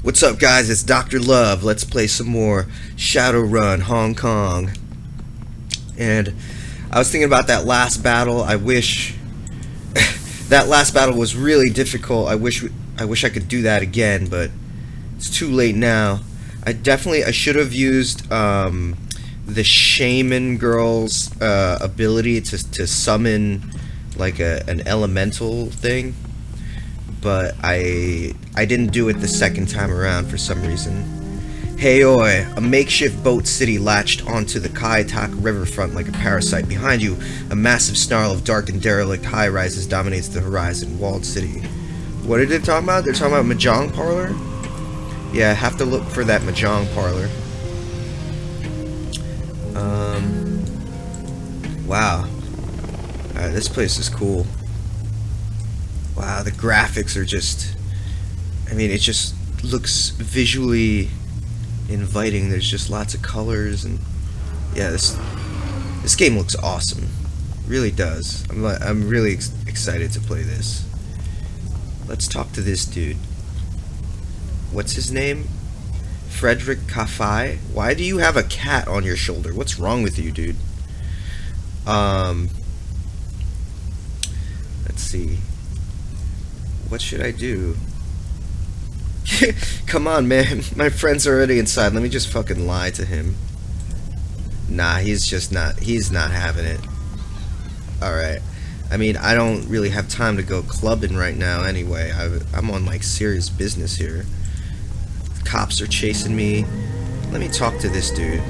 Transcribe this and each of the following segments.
What's up, guys? It's Dr. Love. Let's play some more Shadowrun Hong Kong. And I was thinking about that last battle. I wish that last battle was really difficult. I wish I could do that again, but it's too late now. I should have used the shaman girl's ability to summon like an elemental thing. But I didn't do it the second time around for some reason. Hey oi, a makeshift boat city latched onto the Kai Tak riverfront like a parasite. Behind you, a massive snarl of dark and derelict high-rises dominates the horizon. Walled city. What are they talking about? They're talking about Mahjong Parlor? Yeah, I have to look for that Mahjong Parlor. Wow. Alright, this place is cool. Wow, the graphics are just... I mean, it just looks visually inviting. There's just lots of colors and... Yeah, this game looks awesome. It really does. I'm really excited to play this. Let's talk to this dude. What's his name? Frederick Kafai? Why do you have a cat on your shoulder? What's wrong with you, dude? Let's see. What should I do? Come on, man. My friend's already inside. Let me just fucking lie to him. Nah, he's not having it. Alright. I mean, I don't really have time to go clubbing right now anyway. I'm on, like, serious business here. Cops are chasing me. Let me talk to this dude.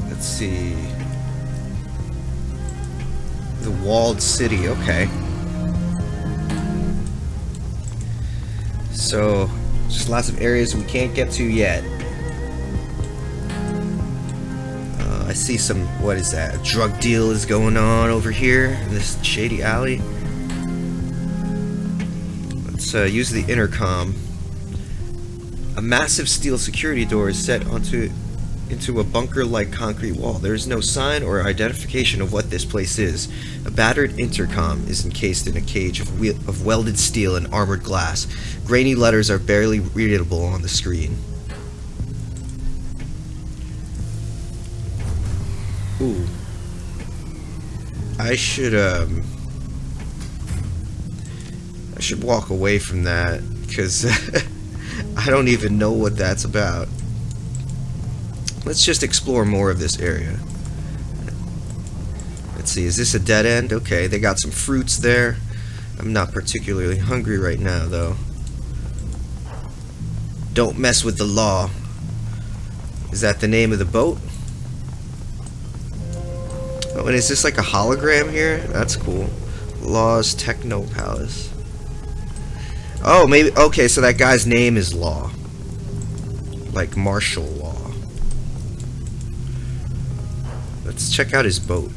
Let's see. The walled city, okay. So, just lots of areas we can't get to yet. I see some, what is that? A drug deal is going on over here in this shady alley. Let's use the intercom. A massive steel security door is set into a bunker-like concrete wall. There is no sign or identification of what this place is. A battered intercom is encased in a cage of welded steel and armored glass. Grainy letters are barely readable on the screen. Ooh. I should walk away from that, because I don't even know what that's about. Let's just explore more of this area. Let's see, is this a dead end? Okay, they got some fruits there. I'm not particularly hungry right now, though. Don't mess with the law. Is that the name of the boat? Oh, and is this like a hologram here? That's cool. Law's Techno Palace. Oh, maybe, okay, so that guy's name is Law. Like martial law. Let's check out his boat.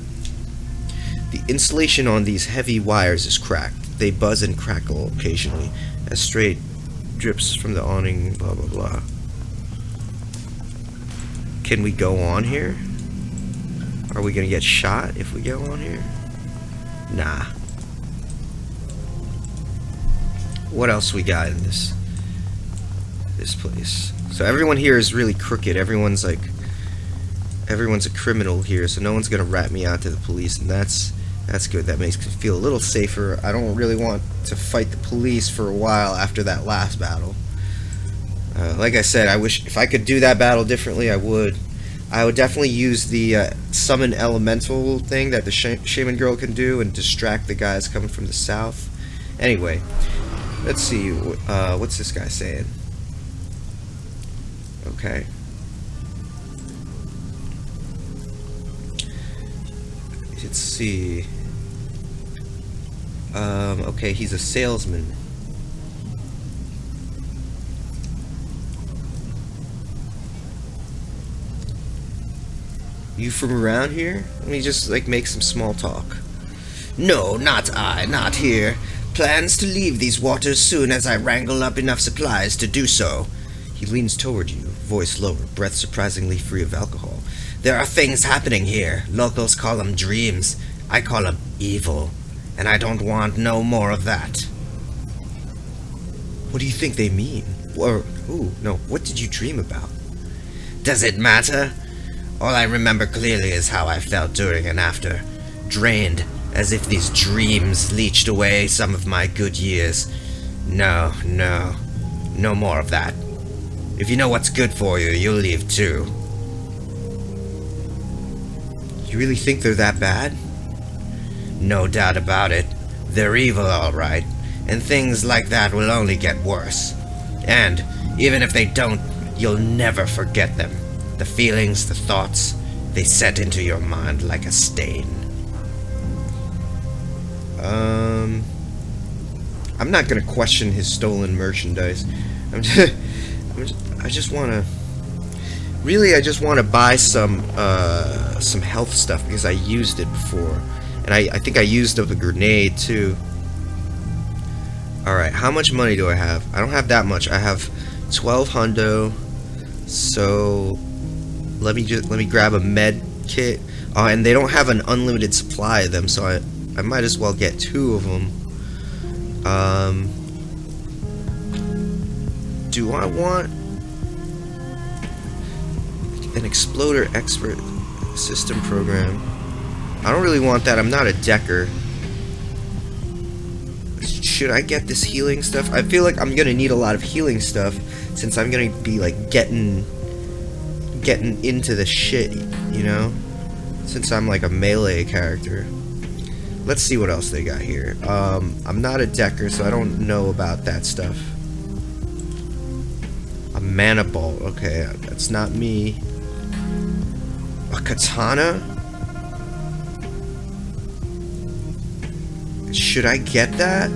The insulation on these heavy wires is cracked. They buzz and crackle occasionally as stray drips from the awning, blah blah blah. Can we go on here? Are we gonna get shot if we go on here? Nah. What else we got in this place? So everyone here is really crooked. Everyone's a criminal here, so no one's gonna rat me out to the police, and that's good. That makes me feel a little safer. I don't really want to fight the police for a while after that last battle. Like I said, I wish if I could do that battle differently, I would. I would definitely use the summon elemental thing that the shaman girl can do and distract the guys coming from the south. Anyway, let's see. What's this guy saying? Okay. Let's see. Okay, he's a salesman. You from around here? Let me just, like, make some small talk. No, not I, not here. Plans to leave these waters soon as I wrangle up enough supplies to do so. He leans toward you, voice lower, breath surprisingly free of alcohol. There are things happening here. Locals call them dreams. I call them evil. and I don't want no more of that. What do you think they mean? Or, ooh, no, what did you dream about? Does it matter? All I remember clearly is how I felt during and after. Drained, as if these dreams leached away some of my good years. No more of that. If you know what's good for you, you'll leave too. You really think they're that bad? No doubt about it. They're evil, all right. And things like that will only get worse. And, even if they don't, you'll never forget them. The feelings, the thoughts, they set into your mind like a stain. I'm not gonna question his stolen merchandise. I just wanna... Really, I just wanna buy some health stuff because I used it before. And I think I used up a grenade, too. Alright, how much money do I have? I don't have that much. I have 12 hundo. So let me grab a med kit. And they don't have an unlimited supply of them, so I might as well get 2 of them. Do I want an exploder expert system program? I don't really want that. I'm not a decker. Should I get this healing stuff? I feel like I'm gonna need a lot of healing stuff since I'm gonna be like getting into the shit, you know? Since I'm like a melee character. Let's see what else they got here. I'm not a decker, so I don't know about that stuff. A mana ball. Okay, that's not me. A katana? Should I get that?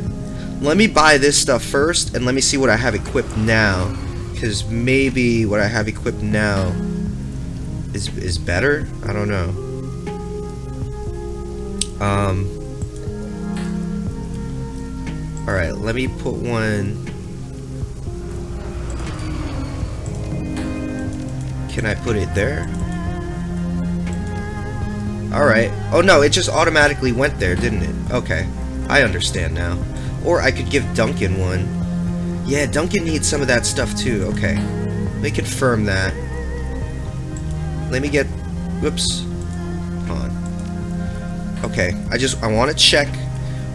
Let me buy this stuff first, and let me see what I have equipped now. Because maybe what I have equipped now is better? I don't know. Alright, let me put one... Can I put it there? Alright. Oh no, it just automatically went there, didn't it? Okay. I understand now. Or I could give Duncan one. Yeah, Duncan needs some of that stuff too. Okay. Let me confirm that. Let me get... Whoops. Hold on. Okay. I want to check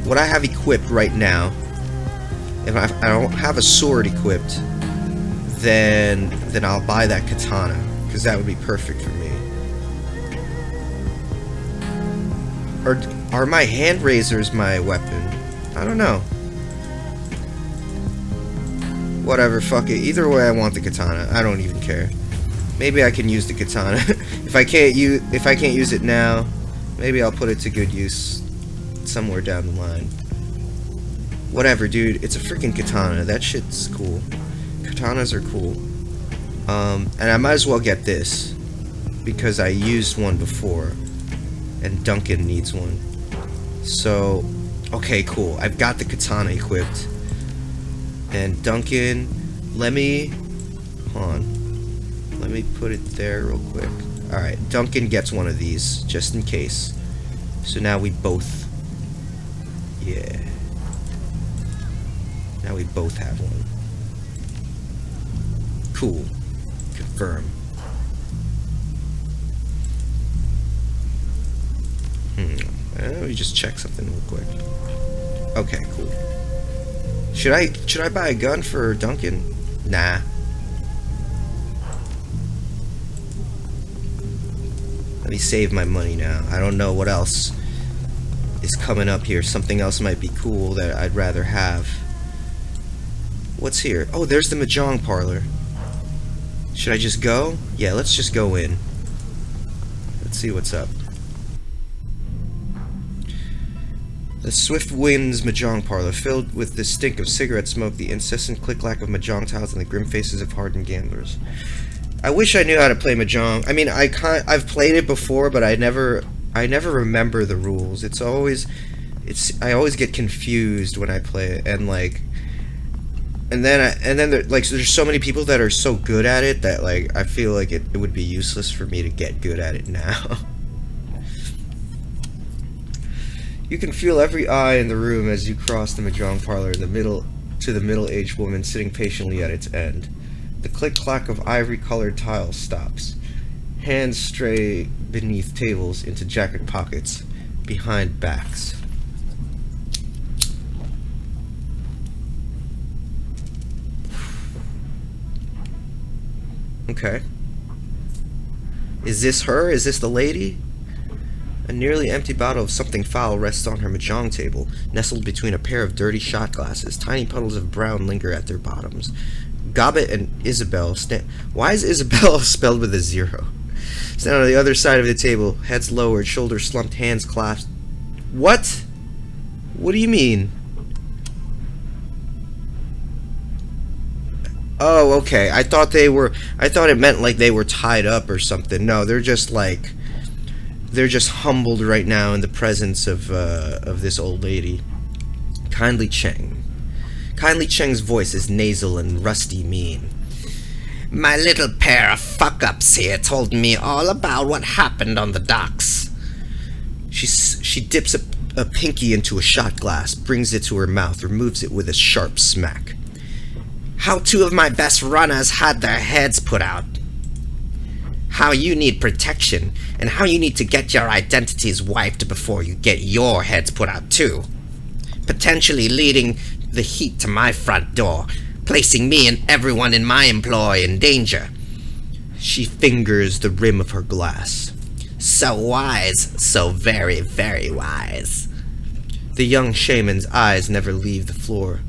what I have equipped right now. If I don't have a sword equipped, then I'll buy that katana. Because that would be perfect for me. Or are my hand razors my weapon? I don't know. Whatever, fuck it. Either way, I want the katana. I don't even care. Maybe I can use the katana. If I can't use it now, maybe I'll put it to good use somewhere down the line. Whatever, dude. It's a freaking katana. That shit's cool. Katanas are cool. And I might as well get this because I used one before. And Duncan needs one. So, okay, cool. I've got the katana equipped. And Duncan, let me... Hold on. Let me put it there real quick. Alright, Duncan gets one of these, just in case. So now we both... Yeah. Now we both have one. Cool. Confirm. Let me just check something real quick. Okay, cool. Should I buy a gun for Duncan? Nah. Let me save my money now. I don't know what else is coming up here. Something else might be cool that I'd rather have. What's here? Oh, there's the Mahjong parlor. Should I just go? Yeah, let's just go in. Let's see what's up. The Swift Winds Mahjong Parlor, filled with the stink of cigarette smoke, the incessant click-clack of Mahjong tiles, and the grim faces of hardened gamblers. I wish I knew how to play Mahjong. I mean, I've played it before, but I never remember the rules. I always get confused when I play it, and like, and then there's so many people that are so good at it that like I feel like it would be useless for me to get good at it now. You can feel every eye in the room as you cross the mahjong parlor to the middle-aged woman sitting patiently at its end. The click-clack of ivory-colored tiles stops. Hands stray beneath tables into jacket pockets, behind backs. Okay. Is this her? Is this the lady? A nearly empty bottle of something foul rests on her mahjong table, nestled between a pair of dirty shot glasses. Tiny puddles of brown linger at their bottoms. Gobbet and Isabel stand... Why is Isabel spelled with a 0? Stand on the other side of the table, heads lowered, shoulders slumped, hands clasped. What? What do you mean? Oh, okay. I thought it meant like they were tied up or something. No, they're just humbled right now in the presence of this old lady. Kindly Cheng. Kindly Cheng's voice is nasal and rusty mean. My little pair of fuck-ups here told me all about what happened on the docks. She dips a pinky into a shot glass, brings it to her mouth, removes it with a sharp smack. How 2 of my best runners had their heads put out. How you need protection, and how you need to get your identities wiped before you get your heads put out too. Potentially leading the heat to my front door, placing me and everyone in my employ in danger. She fingers the rim of her glass. So wise, so very, very wise. The young shaman's eyes never leave the floor.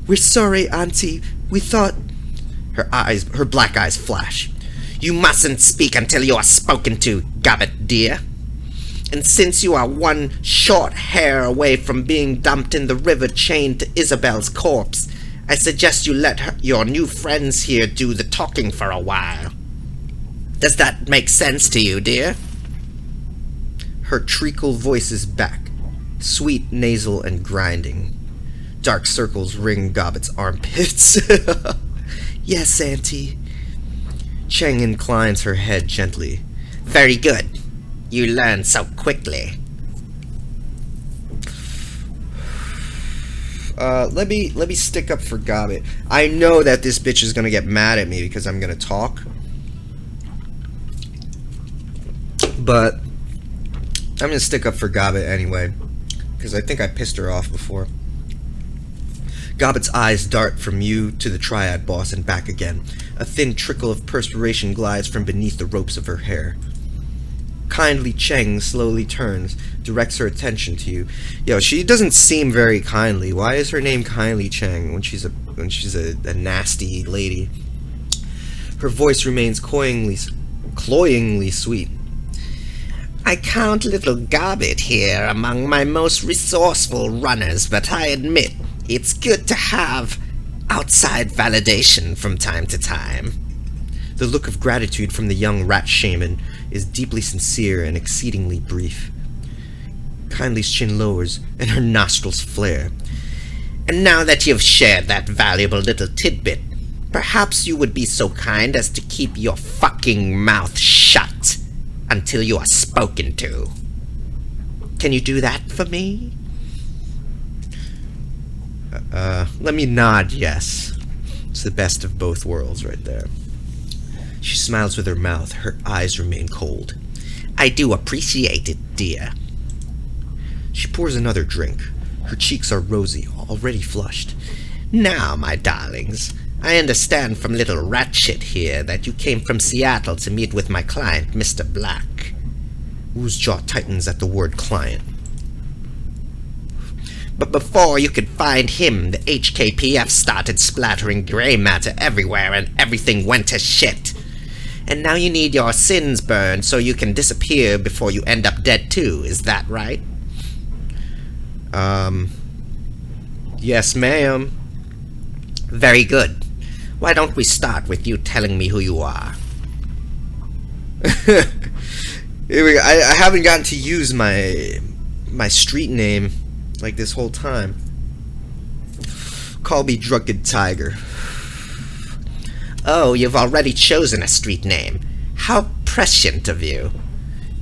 We're sorry, Auntie. We thought... Her black eyes flash. You mustn't speak until you are spoken to, Gobbet dear. And since you are one short hair away from being dumped in the river chained to Isabel's corpse, I suggest you let your new friends here do the talking for a while. Does that make sense to you, dear? Her treacle voice is back, sweet, nasal, and grinding. Dark circles ring Gobbet's armpits. Yes, Auntie. Cheng inclines her head gently. Very good. You learn so quickly. Let me stick up for Gobbet. I know that this bitch is gonna get mad at me because I'm gonna talk. But I'm gonna stick up for Gobbet anyway, because I think I pissed her off before. Gobbet's eyes dart from you to the triad boss and back again. A thin trickle of perspiration glides from beneath the ropes of her hair. Kindly Cheng slowly turns, directs her attention to you. Yo, she doesn't seem very kindly. Why is her name Kindly Cheng when she's a nasty lady? Her voice remains cloyingly sweet. I count little Gobbet here among my most resourceful runners, but I admit it's good to have outside validation from time to time. The look of gratitude from the young rat shaman is deeply sincere and exceedingly brief. Kindly's chin lowers, and her nostrils flare. And now that you've shared that valuable little tidbit, perhaps you would be so kind as to keep your fucking mouth shut until you are spoken to. Can you do that for me? Let me nod yes. It's the best of both worlds right there. She smiles with her mouth. Her eyes remain cold. I do appreciate it, dear. She pours another drink. Her cheeks are rosy, already flushed. Now, my darlings, I understand from little Ratchet here that you came from Seattle to meet with my client, Mr. Black. Wu's jaw tightens at the word client. But before you could find him, the HKPF started splattering gray matter everywhere and everything went to shit. And now you need your sins burned so you can disappear before you end up dead too, is that right? Yes, ma'am. Very good. Why don't we start with you telling me who you are? Here we go. I haven't gotten to use my street name like this whole time. Call me Drunken Tiger. Oh, you've already chosen a street name. How prescient of you.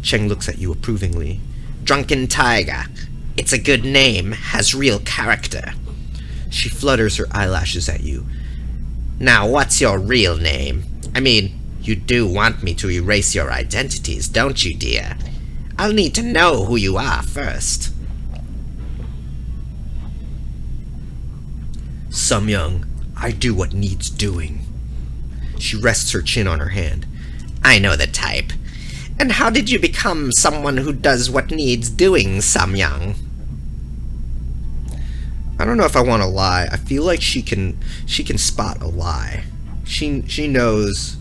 Cheng looks at you approvingly. Drunken Tiger. It's a good name, has real character. She flutters her eyelashes at you. Now, what's your real name? I mean, you do want me to erase your identities, don't you, dear? I'll need to know who you are first. Samyang, I do what needs doing. She rests her chin on her hand. I know the type. And how did you become someone who does what needs doing, Samyang? I don't know if I want to lie. I feel like she can spot a lie. She knows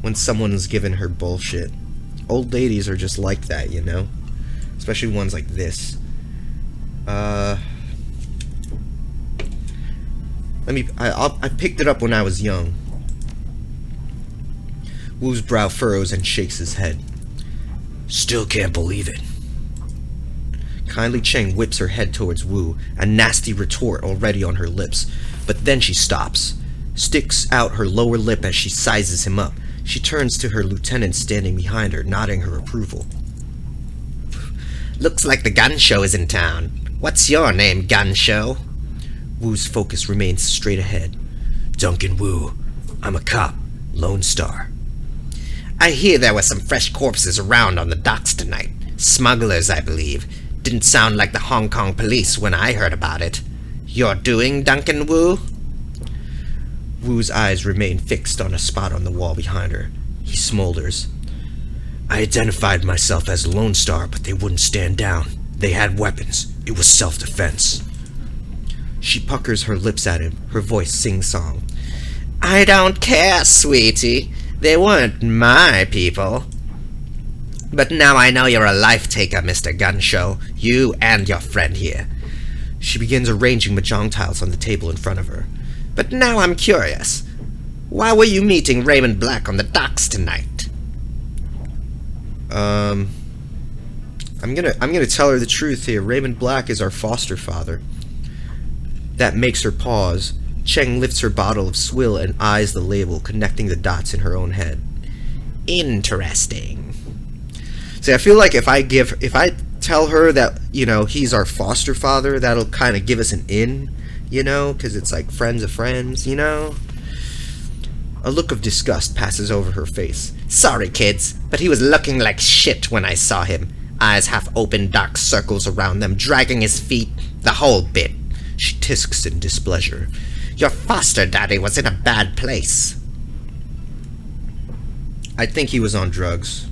when someone's giving her bullshit. Old ladies are just like that, you know? Especially ones like this. I picked it up when I was young. Wu's brow furrows and shakes his head. Still can't believe it. Kindly Cheng whips her head towards Wu, a nasty retort already on her lips, but then she stops, sticks out her lower lip as she sizes him up. She turns to her lieutenant standing behind her, nodding her approval. Looks like the gun show is in town. What's your name, gun show? Wu's focus remains straight ahead. Duncan Wu. I'm a cop. Lone Star. I hear there were some fresh corpses around on the docks tonight. Smugglers, I believe. Didn't sound like the Hong Kong police when I heard about it. You're doing Duncan Wu? Wu's eyes remain fixed on a spot on the wall behind her. He smolders. I identified myself as Lone Star, but they wouldn't stand down. They had weapons. It was self-defense. She puckers her lips at him, her voice sing-song. I don't care, sweetie. They weren't my people. But now I know you're a life-taker, Mr. Gunshow. You and your friend here. She begins arranging mahjong tiles on the table in front of her. But now I'm curious. Why were you meeting Raymond Black on the docks tonight? I'm gonna tell her the truth here. Raymond Black is our foster father. That makes her pause. Cheng lifts her bottle of swill and eyes the label, connecting the dots in her own head. Interesting. See, I feel like if I tell her that, you know, he's our foster father, that'll kind of give us an in, you know, because it's like friends of friends, you know? A look of disgust passes over her face. Sorry, kids, but he was looking like shit when I saw him. Eyes half open, dark circles around them, dragging his feet, the whole bit. She tisks in displeasure. Your foster daddy was in a bad place. I think he was on drugs.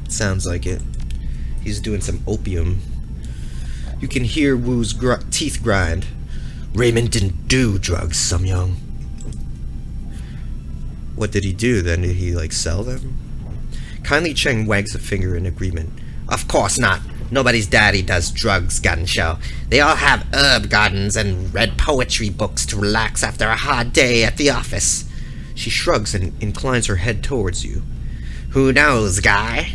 Sounds like it. He's doing some opium. You can hear Wu's teeth grind. Raymond didn't do drugs, Samyang. What did he do then? Did he, like, sell them? Kindly Cheng wags a finger in agreement. Of course not. Nobody's daddy does drugs, Gunshow. They all have herb gardens and read poetry books to relax after a hard day at the office. She shrugs and inclines her head towards you. Who knows, Guy?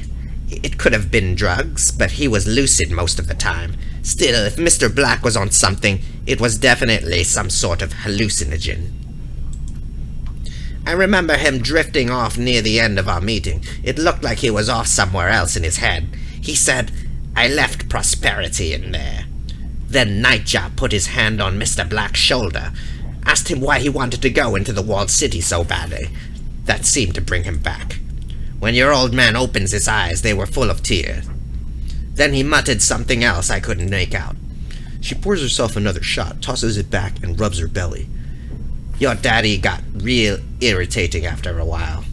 It could have been drugs, but he was lucid most of the time. Still, if Mr. Black was on something, it was definitely some sort of hallucinogen. I remember him drifting off near the end of our meeting. It looked like he was off somewhere else in his head. He said, I left prosperity in there. Then Nightjar put his hand on Mr. Black's shoulder, asked him why he wanted to go into the walled city so badly. That seemed to bring him back. When your old man opens his eyes, they were full of tears. Then he muttered something else I couldn't make out. She pours herself another shot, tosses it back, and rubs her belly. Your daddy got real irritating after a while.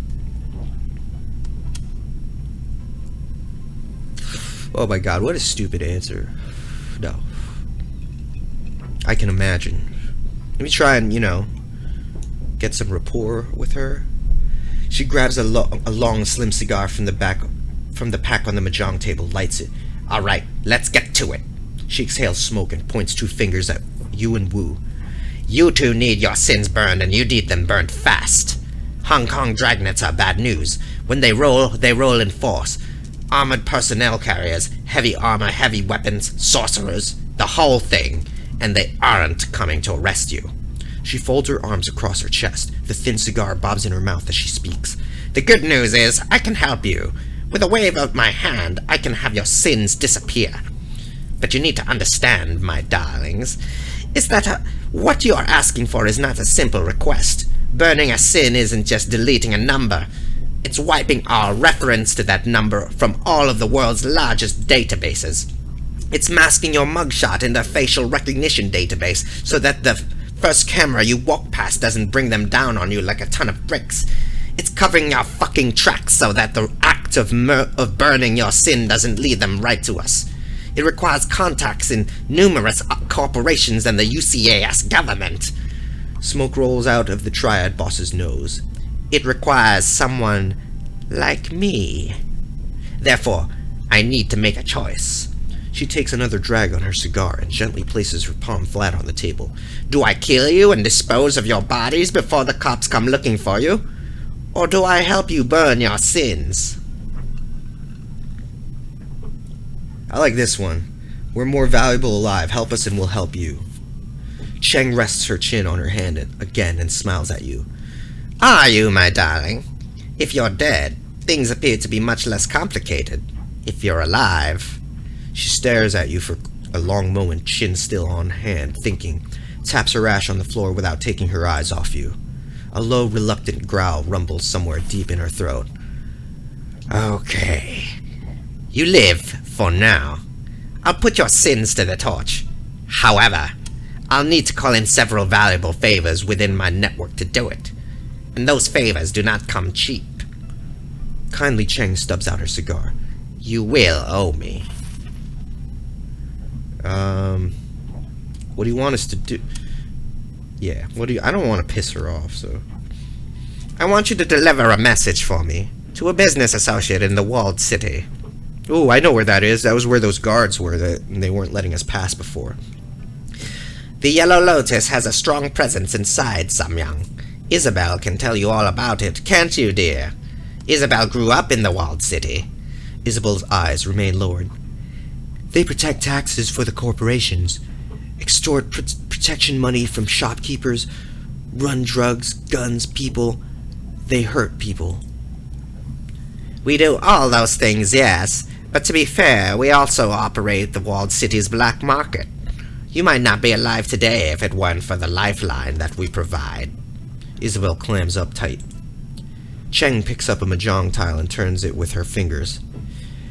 Oh my god, what a stupid answer. No. I can imagine. Let me try and, you know, get some rapport with her. She grabs a long, slim cigar from the pack on the mahjong table, lights it. All right, let's get to it. She exhales smoke and points two fingers at you and Wu. You two need your sins burned, and you need them burned fast. Hong Kong dragnets are bad news. When they roll in force. Armored personnel carriers, heavy armor, heavy weapons, sorcerers, the whole thing. And they aren't coming to arrest you. She folds her arms across her chest. The thin cigar bobs in her mouth as she speaks. The good news is, I can help you. With a wave of my hand, I can have your sins disappear. But you need to understand, my darlings, is that what you are asking for is not a simple request. Burning a sin isn't just deleting a number. It's wiping all reference to that number from all of the world's largest databases. It's masking your mugshot in the facial recognition database so that the first camera you walk past doesn't bring them down on you like a ton of bricks. It's covering your fucking tracks so that the act of burning your sin doesn't lead them right to us. It requires contacts in numerous corporations and the UCAS government. Smoke rolls out of the Triad boss's nose. It requires someone like me. Therefore, I need to make a choice. She takes another drag on her cigar and gently places her palm flat on the table. Do I kill you and dispose of your bodies before the cops come looking for you? Or do I help you burn your sins? I like this one. We're more valuable alive. Help us and we'll help you. Cheng rests her chin on her hand again and smiles at you. Are you, my darling? If you're dead, things appear to be much less complicated. If you're alive... She stares at you for a long moment, chin still on hand, thinking, taps her ash on the floor without taking her eyes off you. A low, reluctant growl rumbles somewhere deep in her throat. Okay. You live, for now. I'll put your sins to the torch. However, I'll need to call in several valuable favors within my network to do it. And those favors do not come cheap. Kindly Cheng stubs out her cigar. You will owe me. What do you want us to do? Yeah, I don't want to piss her off, so... I want you to deliver a message for me to a business associate in the walled city. Ooh, I know where that is. That was where those guards were, and they weren't letting us pass before. The Yellow Lotus has a strong presence inside Samyang. Isabel can tell you all about it, can't you, dear? Isabel grew up in the walled city. Isabel's eyes remain lowered. They protect taxes for the corporations, extort protection money from shopkeepers, run drugs, guns, people. They hurt people. We do all those things, yes, but to be fair, we also operate the walled city's black market. You might not be alive today if it weren't for the lifeline that we provide. Isabel clams up tight. Cheng picks up a mahjong tile and turns it with her fingers.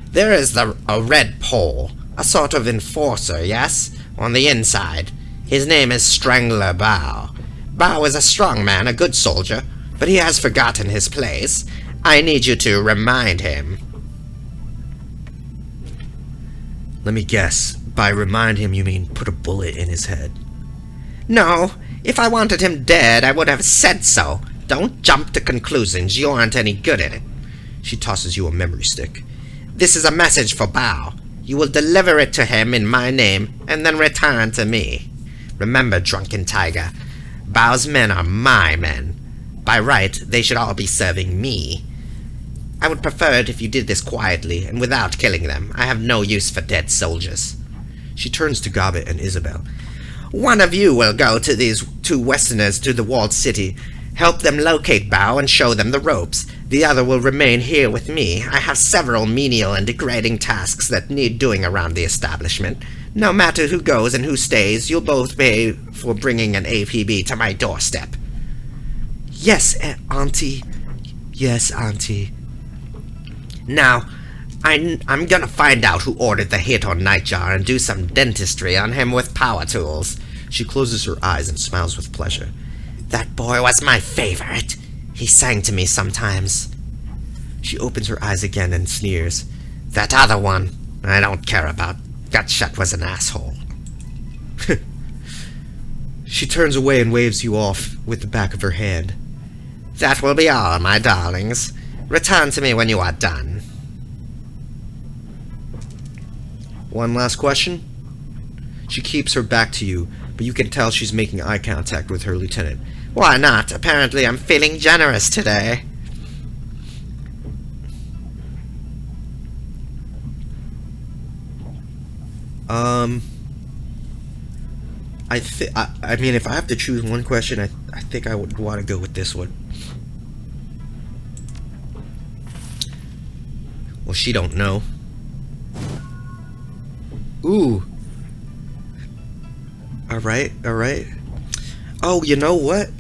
There is a red pole. A sort of enforcer, yes? On the inside. His name is Strangler Bao. Bao is a strong man, a good soldier, but he has forgotten his place. I need you to remind him. Let me guess. By remind him, you mean put a bullet in his head? No. If I wanted him dead, I would have said so. Don't jump to conclusions. You aren't any good at it. She tosses you a memory stick. This is a message for Bao. You will deliver it to him in my name, and then return to me. Remember, drunken tiger, Bao's men are my men. By right, they should all be serving me. I would prefer it if you did this quietly, and without killing them. I have no use for dead soldiers. She turns to Gobbet and Isabel. One of you will go to these two Westerners to the walled city. Help them locate Bao and show them the ropes. The other will remain here with me. I have several menial and degrading tasks that need doing around the establishment. No matter who goes and who stays, you'll both pay for bringing an APB to my doorstep. Yes, Auntie. Yes, Auntie. Now, I'm gonna find out who ordered the hit on Nightjar and do some dentistry on him with power tools. She closes her eyes and smiles with pleasure. That boy was my favorite. He sang to me sometimes. She opens her eyes again and sneers. That other one, I don't care about. Gutshut was an asshole. She turns away and waves you off with the back of her hand. That will be all, my darlings. Return to me when you are done. One last question? She keeps her back to you, but you can tell she's making eye contact with her lieutenant. Why not? Apparently I'm feeling generous today. I mean, if I have to choose one question, I think I would want to go with this one. Well, she don't know. Ooh, Alright, alright. Oh, you know what?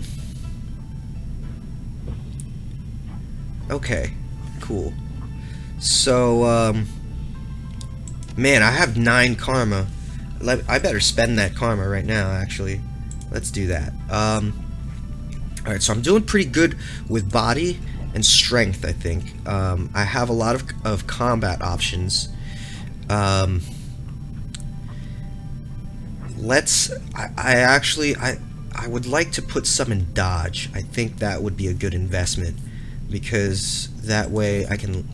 Okay, cool. So, man, I have 9 karma. I better spend that karma right now, actually. Let's do that. Alright, so I'm doing pretty good with body and strength, I think. I have a lot of combat options. I would like to put some in dodge. I think that would be a good investment, because that way I can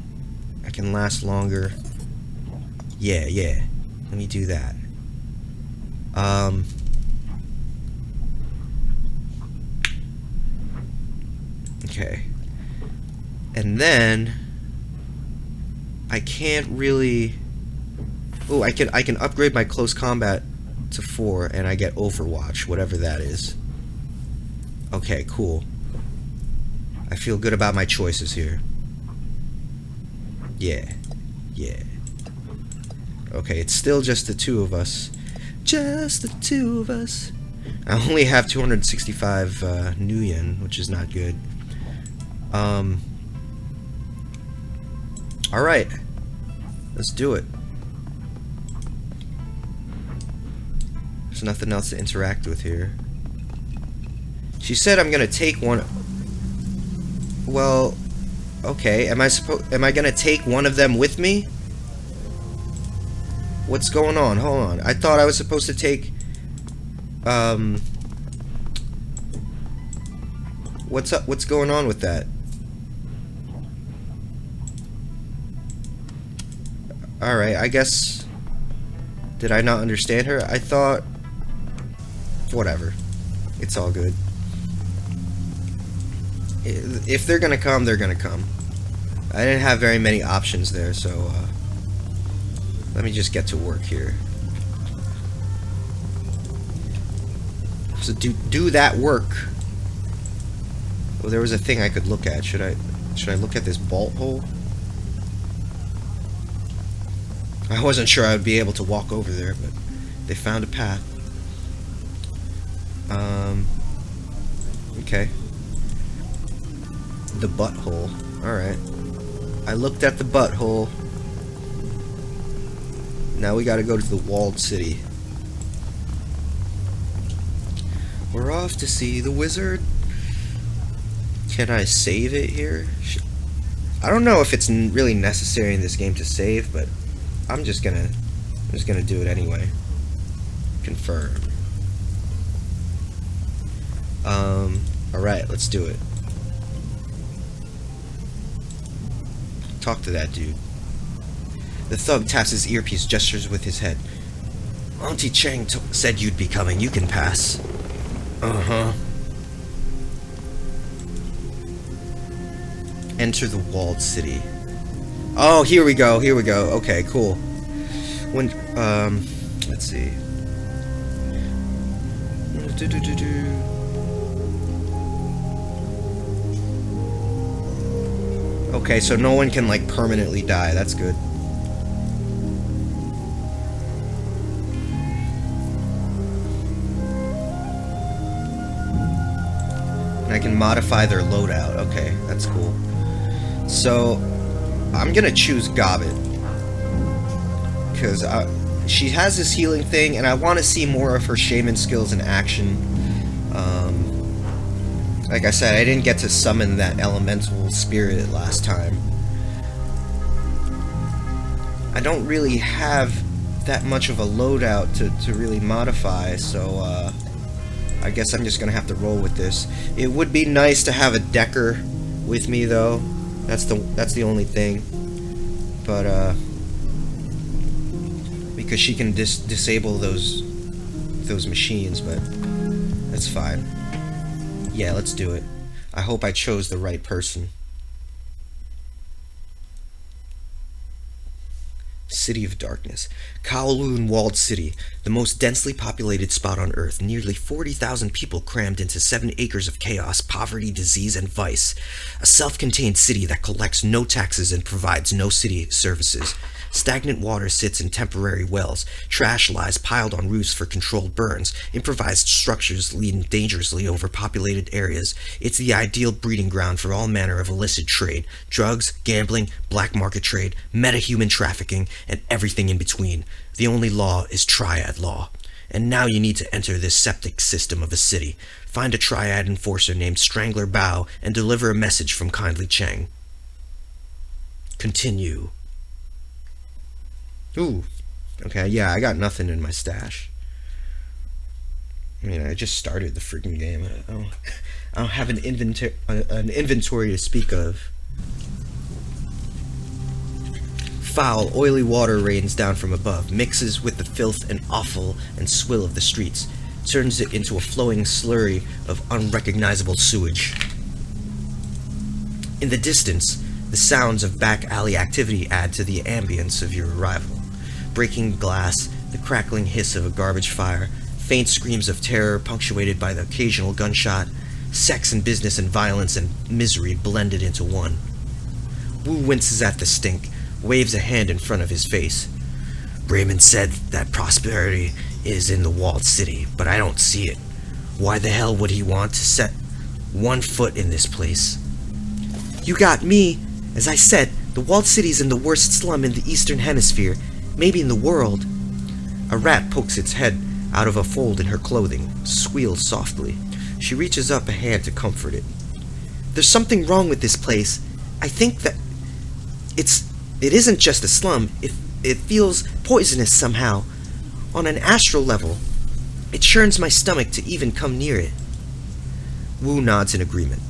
last longer. Yeah. Let me do that. Okay. And then I can't really. Oh, I can upgrade my close combat to 4, and I get Overwatch, whatever that is. Okay, cool. I feel good about my choices here. Yeah. Okay, it's still just the 2 of us. Just the 2 of us. I only have 265 new yen, which is not good. Alright. Let's do it. There's nothing else to interact with here. She said I'm gonna take one. Well, okay. Am I gonna take one of them with me? What's going on? Hold on. I thought I was supposed to take. What's up? What's going on with that? Alright, I guess. Did I not understand her? I thought. Whatever. It's all good. If they're gonna come, they're gonna come. I didn't have very many options there, so let me just get to work here. So do that work. Well, there was a thing I could look at. Should I look at this bolt hole? I wasn't sure I would be able to walk over there, but they found a path. Okay. The butthole. Alright. I looked at the butthole. Now we gotta go to the walled city. We're off to see the wizard. Can I save it here? I don't know if it's really necessary in this game to save, but I'm just gonna do it anyway. Confirm. Alright, let's do it. Talk to that dude. The thug taps his earpiece, gestures with his head. Auntie Cheng said you'd be coming. You can pass. Uh-huh. Enter the walled city. Oh, here we go. Okay, cool. When, let's see. Okay, so no one can, like, permanently die. That's good. And I can modify their loadout. Okay, that's cool. So, I'm gonna choose Gobbet. Because she has this healing thing, and I want to see more of her shaman skills in action. Like I said, I didn't get to summon that elemental spirit last time. I don't really have that much of a loadout to really modify, so I guess I'm just gonna have to roll with this. It would be nice to have a Decker with me, though. That's the only thing. But because she can disable those machines, but that's fine. Yeah, let's do it. I hope I chose the right person. City of Darkness. Kowloon Walled City, the most densely populated spot on Earth. Nearly 40,000 people crammed into 7 acres of chaos, poverty, disease, and vice. A self-contained city that collects no taxes and provides no city services. Stagnant water sits in temporary wells. Trash lies piled on roofs for controlled burns. Improvised structures lean dangerously over populated areas. It's the ideal breeding ground for all manner of illicit trade. Drugs, gambling, black market trade, meta-human trafficking, and everything in between. The only law is triad law. And now you need to enter this septic system of a city. Find a triad enforcer named Strangler Bao and deliver a message from kindly Cheng. Continue. Ooh, okay, yeah, I got nothing in my stash. I mean, I just started the freaking game. I don't have an inventory to speak of. Foul, oily water rains down from above, mixes with the filth and offal and swill of the streets, turns it into a flowing slurry of unrecognizable sewage. In the distance, the sounds of back alley activity add to the ambience of your arrival. Breaking glass, the crackling hiss of a garbage fire, faint screams of terror punctuated by the occasional gunshot, sex and business and violence and misery blended into one. Wu winces at the stink, waves a hand in front of his face. Brayman said that prosperity is in the walled city, but I don't see it. Why the hell would he want to set one foot in this place? You got me. As I said, the walled city's in the worst slum in the Eastern Hemisphere, maybe in the world. A rat pokes its head out of a fold in her clothing, squeals softly. She reaches up a hand to comfort it. There's something wrong with this place. I think that it isn't just a slum. It feels poisonous somehow. On an astral level, it churns my stomach to even come near it. Wu nods in agreement.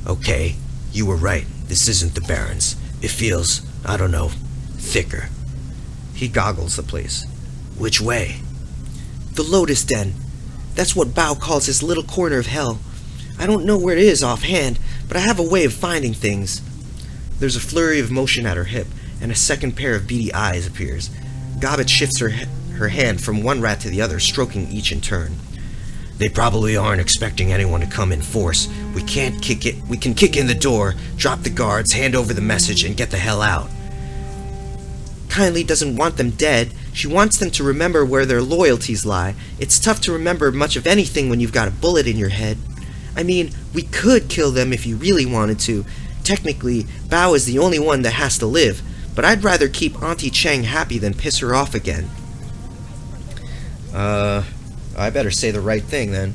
Okay, you were right. This isn't the Barrens. It feels, I don't know, thicker. He goggles the place. Which way? The Lotus Den. That's what Bao calls his little corner of hell. I don't know where it is offhand, but I have a way of finding things. There's a flurry of motion at her hip, and a second pair of beady eyes appears. Gobbet shifts her hand from one rat to the other, stroking each in turn. They probably aren't expecting anyone to come in force. We can kick in the door, drop the guards, hand over the message, and get the hell out. Kindly doesn't want them dead. She wants them to remember where their loyalties lie. It's tough to remember much of anything when you've got a bullet in your head. I mean, we could kill them if you really wanted to. Technically, Bao is the only one that has to live, but I'd rather keep Auntie Cheng happy than piss her off again. I better say the right thing then.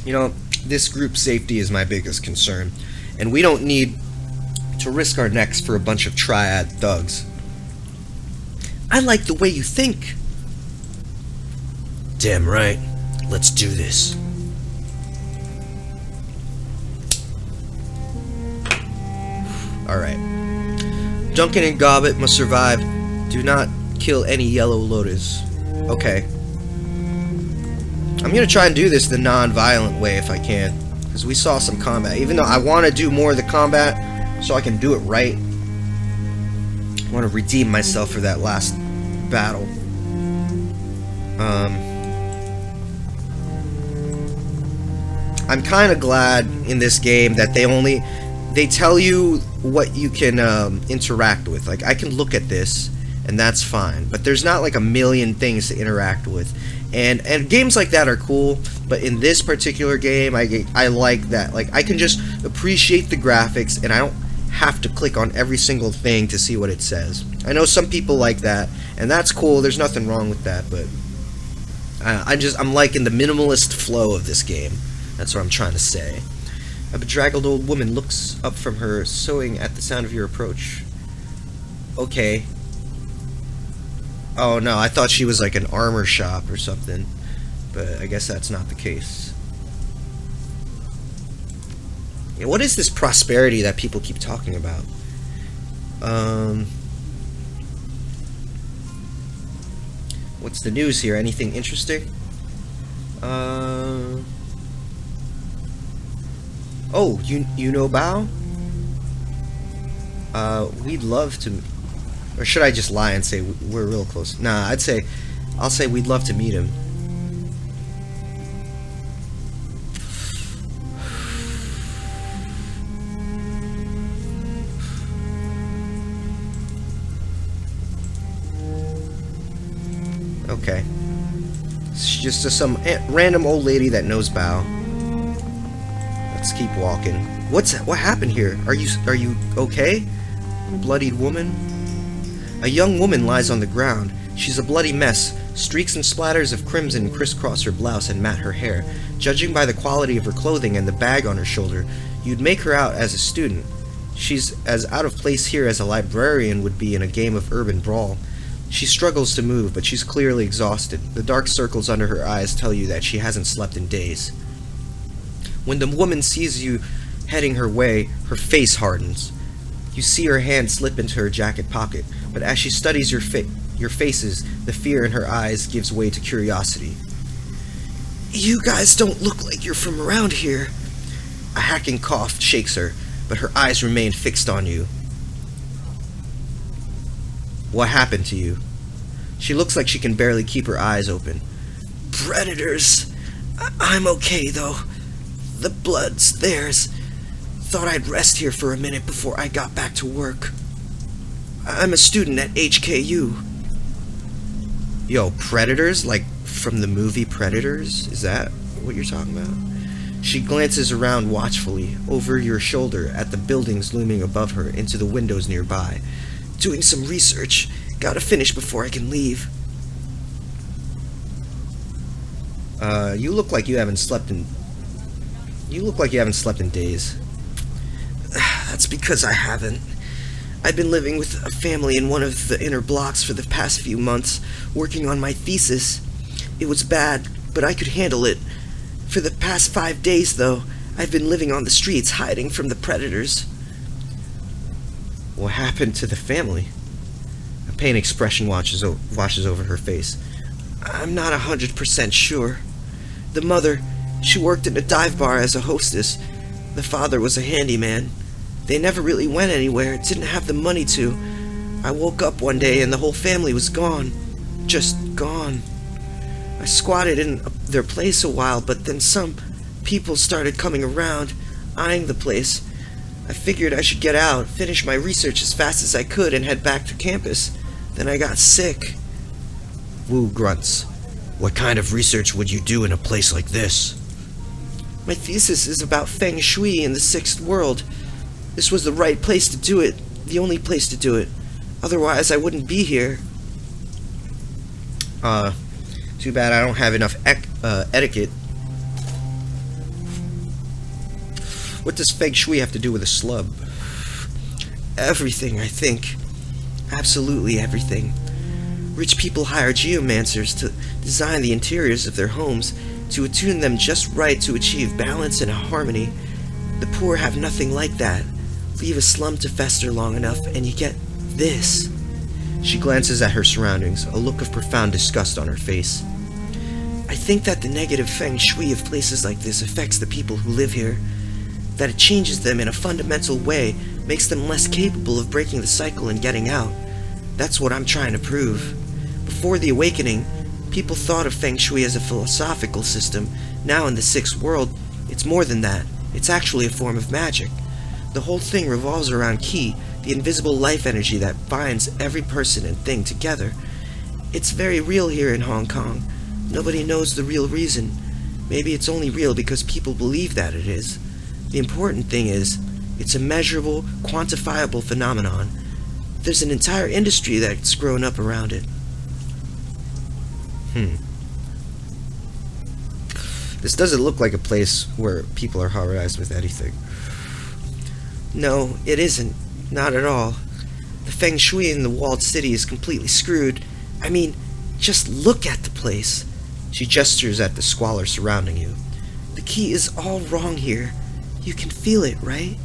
You know, this group's safety is my biggest concern, and we don't need to risk our necks for a bunch of triad thugs. I like the way you think. Damn right. Let's do this. Alright. Duncan and Gobbet must survive. Do not kill any yellow lotus. Okay. I'm gonna try and do this the non-violent way if I can, because we saw some combat. Even though I want to do more of the combat so I can do it right. I want to redeem myself for that last battle. I'm kind of glad in this game that they tell you what you can interact with. Like, I can look at this and that's fine, but there's not like a million things to interact with. And games like that are cool, but in this particular game, I like that. Like, I can just appreciate the graphics, and I don't have to click on every single thing to see what it says. I know some people like that, and that's cool. There's nothing wrong with that, but I'm liking the minimalist flow of this game. That's what I'm trying to say. A bedraggled old woman looks up from her sewing at the sound of your approach. Okay. Oh no, I thought she was like an armor shop or something, but I guess that's not the case. Yeah, what is this prosperity that people keep talking about? What's the news here? Anything interesting? Oh, you know Bao? We'd love to... Or should I just lie and say we're real close? Nah, I'll say we'd love to meet him. Okay. It's just some random old lady that knows Bao. Let's keep walking. What happened here? Are you okay? Bloodied woman? A young woman lies on the ground. She's a bloody mess. Streaks and splatters of crimson crisscross her blouse and mat her hair. Judging by the quality of her clothing and the bag on her shoulder, you'd make her out as a student. She's as out of place here as a librarian would be in a game of urban brawl. She struggles to move, but she's clearly exhausted. The dark circles under her eyes tell you that she hasn't slept in days. When the woman sees you heading her way, her face hardens. You see her hand slip into her jacket pocket, but as she studies your faces, the fear in her eyes gives way to curiosity. You guys don't look like you're from around here. A hacking cough shakes her, but her eyes remain fixed on you. What happened to you? She looks like she can barely keep her eyes open. Predators. I'm okay, though. The blood's theirs. Thought I'd rest here for a minute before I got back to work. I'm a student at HKU. Yo, predators? Like from the movie Predators? Is that what you're talking about? She glances around watchfully, over your shoulder, at the buildings looming above her, into the windows nearby. Doing some research. Gotta finish before I can leave. You look like you haven't slept in... You look like you haven't slept in days. That's because I haven't. I've been living with a family in one of the inner blocks for the past few months, working on my thesis. It was bad, but I could handle it. For the past 5 days, though, I've been living on the streets, hiding from the predators. What happened to the family? A pain expression washes over her face. I'm not 100% sure. The mother, she worked in a dive bar as a hostess. The father was a handyman. They never really went anywhere, didn't have the money to. I woke up one day and the whole family was gone. Just gone. I squatted in their place a while, but then some people started coming around, eyeing the place. I figured I should get out, finish my research as fast as I could, and head back to campus. Then I got sick. Wu grunts. What kind of research would you do in a place like this? My thesis is about Feng Shui in the 6th world. This was the right place to do it, the only place to do it. Otherwise, I wouldn't be here. Too bad I don't have enough etiquette. What does Feng Shui have to do with a slub? Everything, I think. Absolutely everything. Rich people hire geomancers to design the interiors of their homes, to attune them just right to achieve balance and harmony. The poor have nothing like that. Leave a slum to fester long enough, and you get this. She glances at her surroundings, a look of profound disgust on her face. I think that the negative Feng Shui of places like this affects the people who live here. That it changes them in a fundamental way, makes them less capable of breaking the cycle and getting out. That's what I'm trying to prove. Before the awakening, people thought of Feng Shui as a philosophical system. Now in the 6th world, it's more than that. It's actually a form of magic. The whole thing revolves around Qi, the invisible life energy that binds every person and thing together. It's very real here in Hong Kong. Nobody knows the real reason. Maybe it's only real because people believe that it is. The important thing is, it's a measurable, quantifiable phenomenon. There's an entire industry that's grown up around it. This doesn't look like a place where people are harassed with anything. No, it isn't. Not at all. The Feng Shui in the walled city is completely screwed. I mean, just look at the place. She gestures at the squalor surrounding you. The key is all wrong here. You can feel it, right?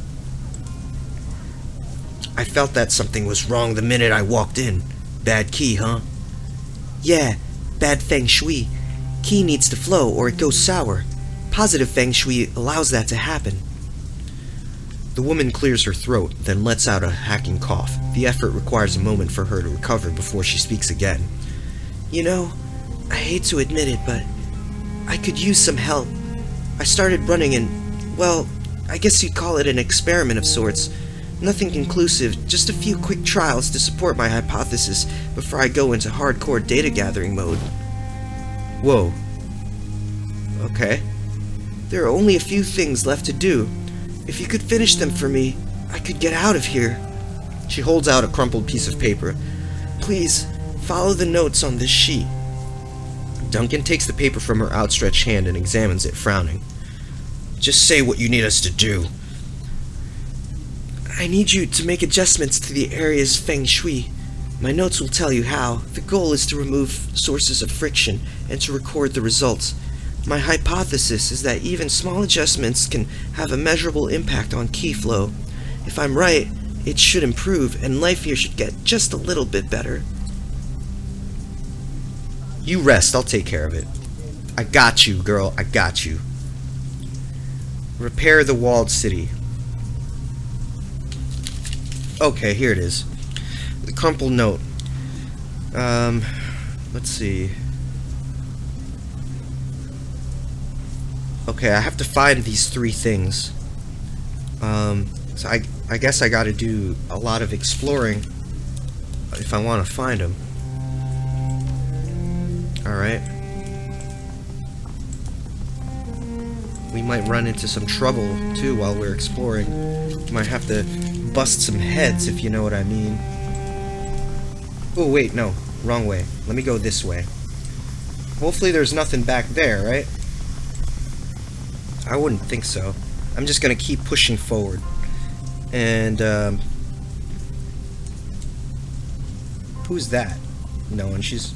I felt that something was wrong the minute I walked in. Bad key, huh? Yeah, bad Feng Shui. Key needs to flow or it goes sour. Positive Feng Shui allows that to happen. The woman clears her throat, then lets out a hacking cough. The effort requires a moment for her to recover before she speaks again. You know, I hate to admit it, but I could use some help. I started running and, well, I guess you'd call it an experiment of sorts. Nothing conclusive, just a few quick trials to support my hypothesis before I go into hardcore data gathering mode. Whoa. Okay. There are only a few things left to do. If you could finish them for me, I could get out of here. She holds out a crumpled piece of paper. Please, follow the notes on this sheet. Duncan takes the paper from her outstretched hand and examines it, frowning. Just say what you need us to do. I need you to make adjustments to the area's feng shui. My notes will tell you how. The goal is to remove sources of friction and to record the results. My hypothesis is that even small adjustments can have a measurable impact on key flow. If I'm right, it should improve, and life here should get just a little bit better. You rest, I'll take care of it. I got you, girl, I got you. Repair the walled city. Okay, here it is. The crumpled note. Let's see. Okay, I have to find these 3 things. So I guess I gotta do a lot of exploring if I want to find them. Alright. We might run into some trouble, too, while we're exploring. We might have to bust some heads, if you know what I mean. Oh, wait, no. Wrong way. Let me go this way. Hopefully there's nothing back there, right? I wouldn't think so. I'm just gonna keep pushing forward. And, who's that? No one. She's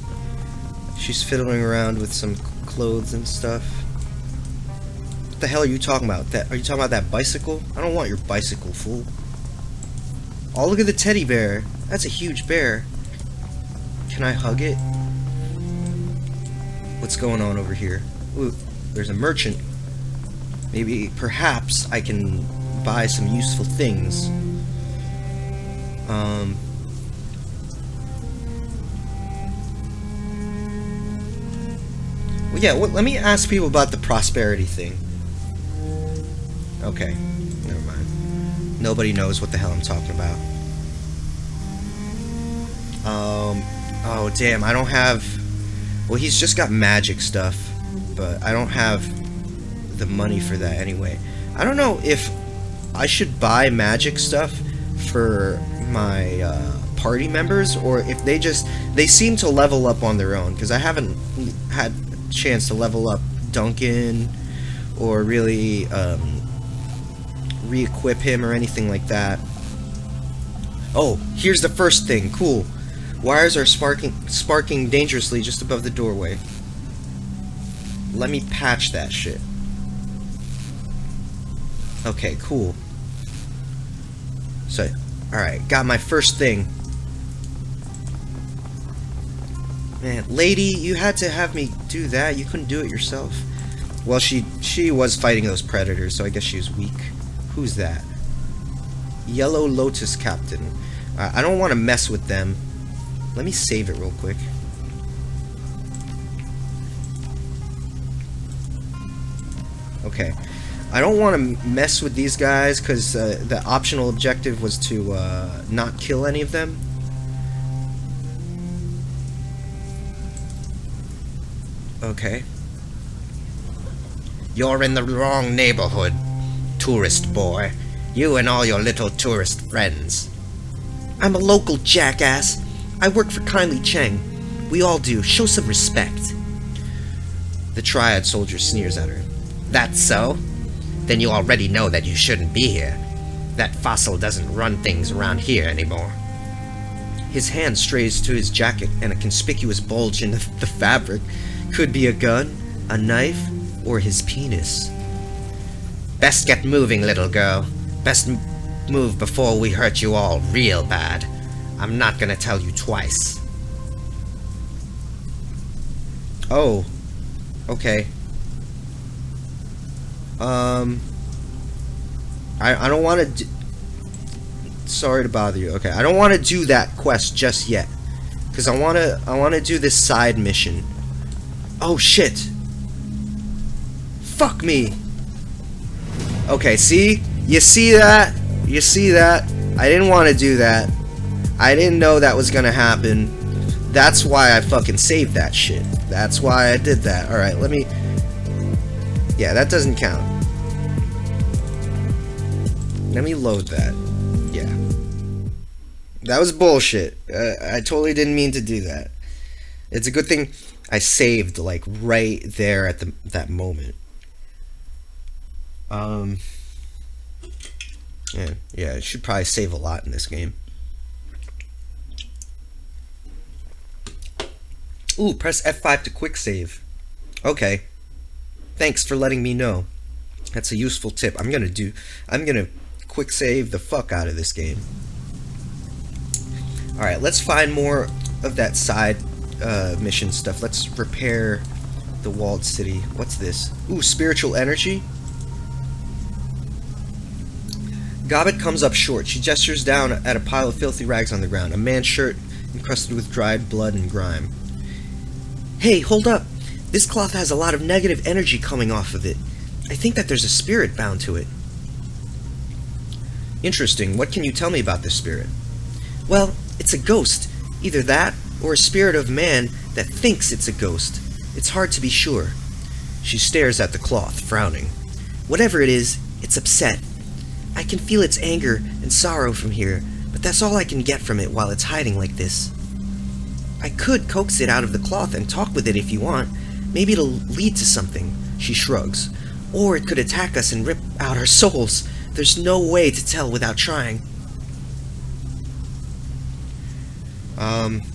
fiddling around with some clothes and stuff. What the hell are you talking about? Are you talking about that bicycle? I don't want your bicycle, fool. Oh, look at the teddy bear. That's a huge bear. Can I hug it? What's going on over here? Ooh, there's a merchant. Maybe, perhaps, I can buy some useful things. Well, yeah, let me ask people about the prosperity thing. Okay, never mind. Nobody knows what the hell I'm talking about. Oh, damn, I don't have... Well, he's just got magic stuff, but I don't have the money for that anyway. I don't know if I should buy magic stuff for my party members, or if they seem to level up on their own, because I haven't had a chance to level up Duncan or really re-equip him or anything like that. Oh, here's the first thing. Cool. Wires are sparking dangerously just above the doorway. Let me patch that shit. Okay, cool. So, alright, got my first thing. Man, lady, you had to have me do that. You couldn't do it yourself. Well, she was fighting those predators, so I guess she was weak. Who's that? Yellow Lotus Captain. I don't want to mess with them. Let me save it real quick. Okay. I don't want to mess with these guys because the optional objective was to not kill any of them. Okay. You're in the wrong neighborhood, tourist boy. You and all your little tourist friends. I'm a local jackass. I work for kindly CHENG. We all do. Show some respect. The Triad soldier sneers at her. That's so? Then you already know that you shouldn't be here. That fossil doesn't run things around here anymore. His hand strays to his jacket, and a conspicuous bulge in the fabric could be a gun, a knife, or his penis. Best get moving, little girl. Best move before we hurt you all real bad. I'm not gonna tell you twice. Oh. Okay. I don't want to. Sorry to bother you. Okay, I don't want to do that quest just yet, because I want to do this side mission. Oh shit! Fuck me. Okay, see? You see that? You see that? I didn't want to do that. I didn't know that was gonna happen. That's why I fucking saved that shit. That's why I did that. Alright, let me... Yeah, that doesn't count. Let me load that. Yeah. That was bullshit. I totally didn't mean to do that. It's a good thing I saved, like, right there at that moment. Yeah, it should probably save a lot in this game. Ooh, press F5 to quick save. Okay. Thanks for letting me know. That's a useful tip. I'm gonna quick save the fuck out of this game. Alright, let's find more of that side mission stuff. Let's repair the walled city. What's this? Ooh, spiritual energy? Gobbet comes up short. She gestures down at a pile of filthy rags on the ground. A man's shirt encrusted with dried blood and grime. Hey, hold up! This cloth has a lot of negative energy coming off of it. I think that there's a spirit bound to it. Interesting. What can you tell me about this spirit? Well, it's a ghost. Either that, or a spirit of man that thinks it's a ghost. It's hard to be sure. She stares at the cloth, frowning. Whatever it is, it's upset. I can feel its anger and sorrow from here, but that's all I can get from it while it's hiding like this. I could coax it out of the cloth and talk with it if you want. Maybe it'll lead to something, she shrugs. Or it could attack us and rip out our souls. There's no way to tell without trying.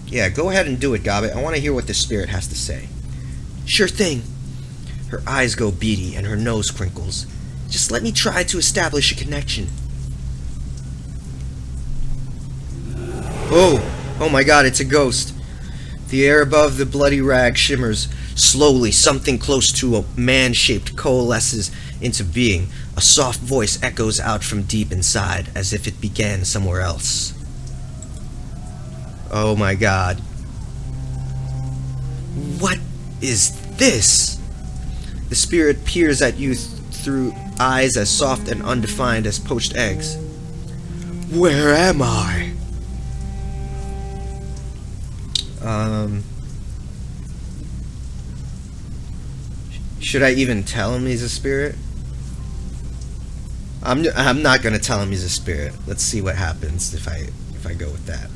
Yeah, go ahead and do it, Gobbet. I want to hear what this spirit has to say. Sure thing. Her eyes go beady and her nose crinkles. Just let me try to establish a connection. Oh my god, it's a ghost. The air above the bloody rag shimmers. Slowly, something close to a man-shaped coalesces into being. A soft voice echoes out from deep inside, as if it began somewhere else. Oh my god. What is this? The spirit peers at you through eyes as soft and undefined as poached eggs. Where am I? Should I even tell him he's a spirit? I'm not gonna tell him he's a spirit. Let's see what happens if I go with that.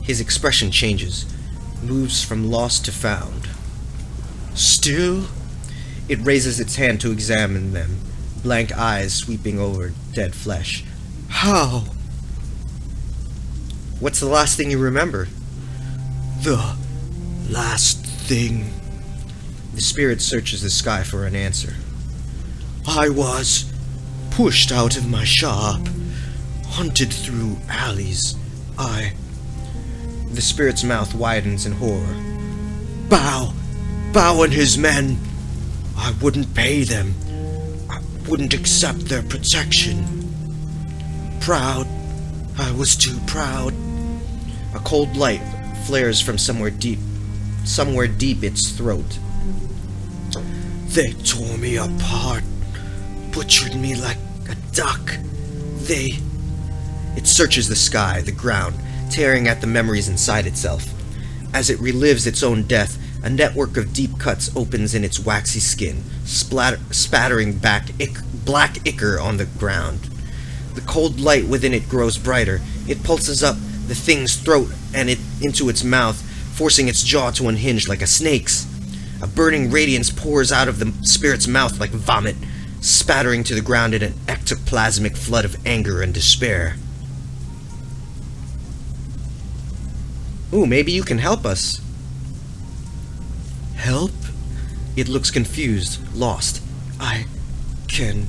His expression changes, moves from lost to found. Still? It raises its hand to examine them, blank eyes sweeping over dead flesh. How? What's the last thing you remember? The last thing. The spirit searches the sky for an answer. I was pushed out of my shop, hunted through alleys. The spirit's mouth widens in horror. Bao and his men. I wouldn't pay them. I wouldn't accept their protection. Proud. I was too proud. A cold light flares from somewhere deep its throat. They tore me apart, butchered me like a duck. It searches the sky, the ground, tearing at the memories inside itself. As it relives its own death, a network of deep cuts opens in its waxy skin, spattering black ichor on the ground. The cold light within it grows brighter. It pulses up the thing's throat and into its mouth, forcing its jaw to unhinge like a snake's. A burning radiance pours out of the spirit's mouth like vomit, spattering to the ground in an ectoplasmic flood of anger and despair. Ooh, maybe you can help us. Help? It looks confused, lost. I can...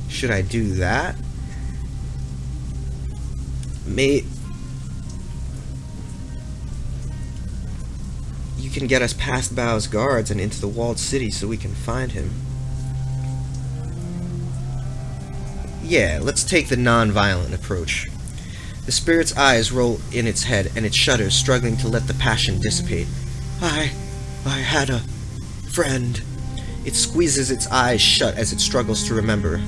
Should I do that? you can get us past Bao's guards and into the walled city so we can find him. Yeah, let's take the non-violent approach. The spirit's eyes roll in its head, and it shudders, struggling to let the passion dissipate. I had a friend. It squeezes its eyes shut as it struggles to remember.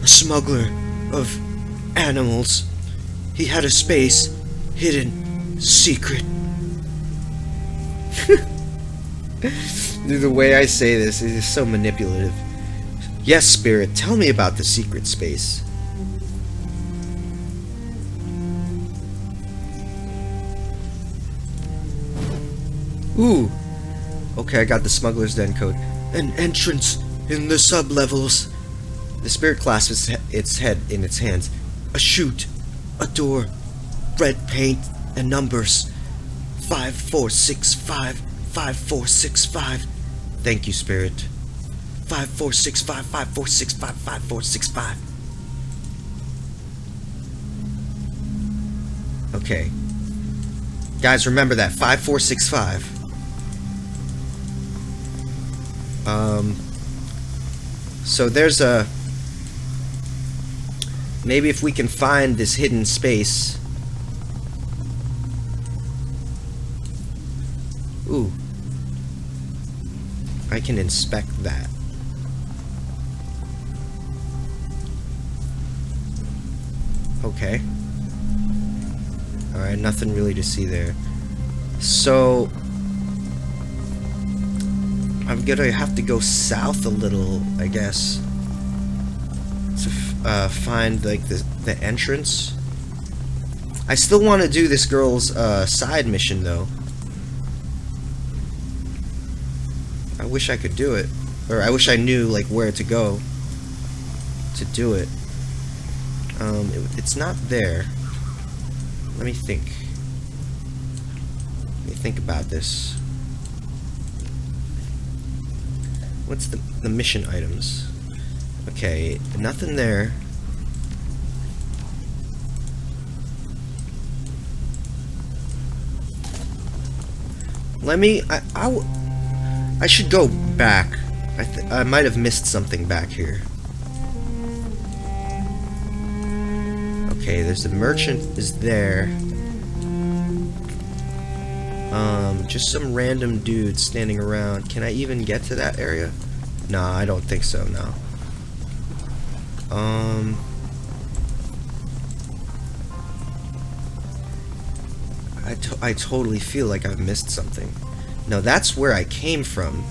A smuggler of animals. He had a space, hidden, secret. The way I say this is so manipulative. Yes, spirit, tell me about the secret space. Ooh. Okay, I got the smuggler's den code. An entrance in the sublevels. The spirit clasps its head in its hands. A chute. A door. Red paint and numbers. 5465. 5465. Thank you, spirit. 5465. 5465. 5465. Okay. Guys, remember that. 5465. So there's a... Maybe if we can find this hidden space... Ooh. I can inspect that. Okay. Alright, nothing really to see there. So... I'm gonna have to go south a little, I guess, to find like the entrance. I still want to do this girl's side mission though. I wish I could do it, or I wish I knew like where to go to do it. It's not there. Let me think. Let me think about this. What's the mission items? Okay, nothing there. Let me... I should go back. I might have missed something back here. Okay, there's the merchant is there. Just some random dude standing around. Can I even get to that area? Nah, I don't think so, no. I totally feel like I've missed something. No, that's where I came from.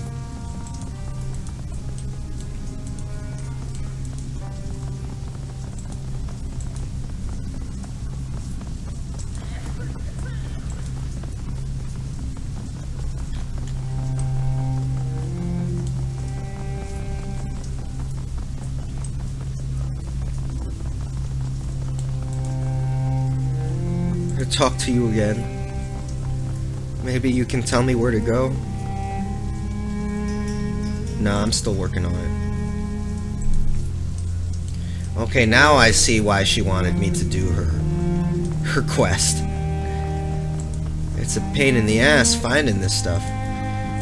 Talk to you again. Maybe you can tell me where to go? Nah, I'm still working on it. Okay, now I see why she wanted me to do her quest. It's a pain in the ass finding this stuff.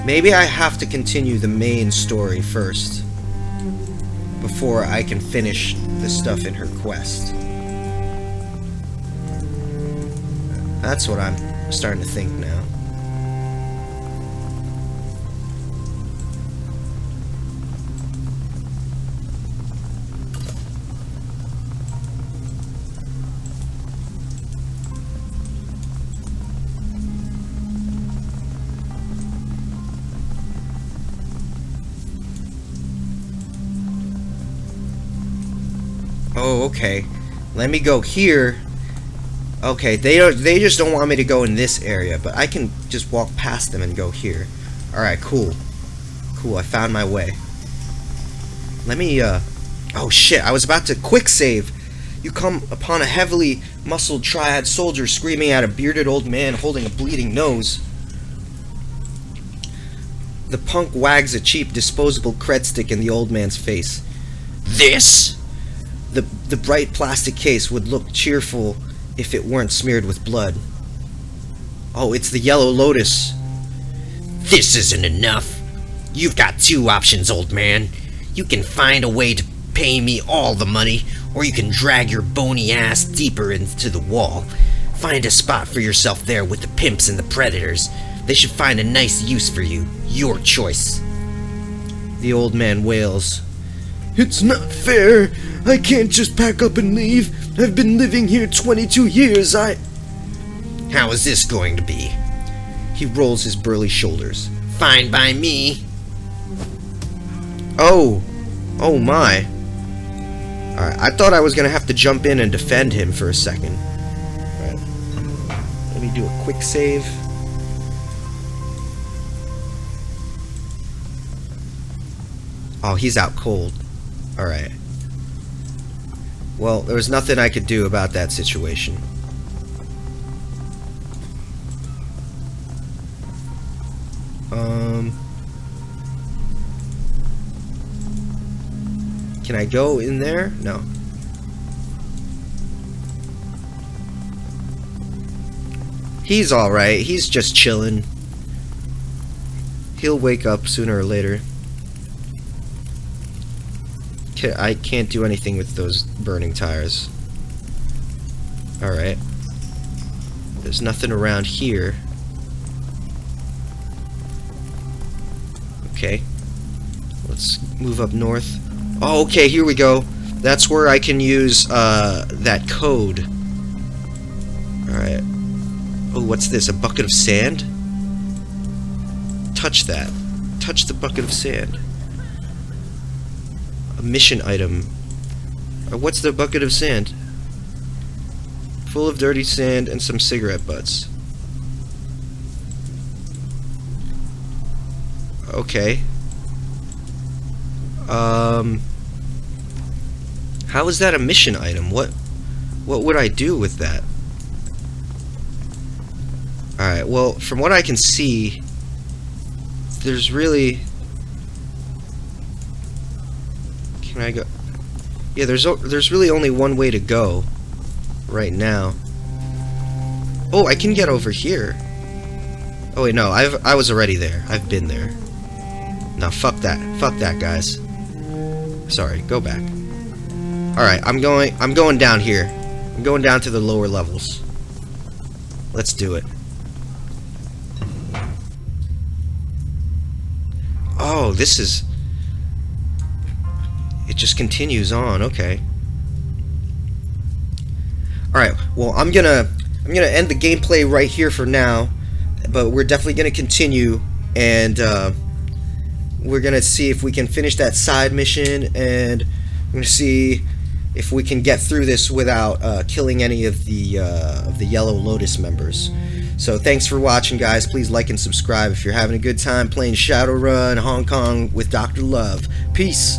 Maybe I have to continue the main story first before I can finish the stuff in her quest. That's what I'm starting to think now. Oh, okay. Let me go here. Okay, they just don't want me to go in this area, but I can just walk past them and go here. Alright, cool. Cool, I found my way. Let me, oh shit, I was about to quick save. You come upon a heavily muscled triad soldier screaming at a bearded old man holding a bleeding nose. The punk wags a cheap disposable cred stick in the old man's face. This? The bright plastic case would look cheerful if it weren't smeared with blood. Oh, it's the Yellow Lotus. This isn't enough. You've got two options, old man. You can find a way to pay me all the money, or you can drag your bony ass deeper into the wall. Find a spot for yourself there with the pimps and the predators. They should find a nice use for you. Your choice. The old man wails. It's not fair. I can't just pack up and leave. I've been living here 22 years. How is this going to be? He rolls his burly shoulders. Fine by me. Oh my. Alright, I thought I was gonna have to jump in and defend him for a second. Alright. Let me do a quick save. Oh, he's out cold. Alright. Well, there was nothing I could do about that situation. Can I go in there? No. He's alright. He's just chilling. He'll wake up sooner or later. I can't do anything with those burning tires. Alright. There's nothing around here. Okay. Let's move up north. Oh, okay, here we go. That's where I can use that code. Alright. Oh, what's this? A bucket of sand? Touch that. Touch the bucket of sand. A mission item. What's the bucket of sand? Full of dirty sand and some cigarette butts. Okay. How is that a mission item? What would I do with that? Alright, well, from what I can see, there's really... Can I go? Yeah, there's really only one way to go right now. Oh, I can get over here. Oh wait, no, I was already there. I've been there. Now fuck that. Fuck that, guys. Sorry, go back. Alright, I'm going down here. I'm going down to the lower levels. Let's do it. Oh, this is... It just continues on, okay. Alright, well, I'm gonna end the gameplay right here for now. But we're definitely gonna continue, and we're gonna see if we can finish that side mission, and we're gonna see if we can get through this without killing any of the Yellow Lotus members. So thanks for watching, guys. Please like and subscribe if you're having a good time playing Shadowrun Hong Kong with Dr. Love. Peace.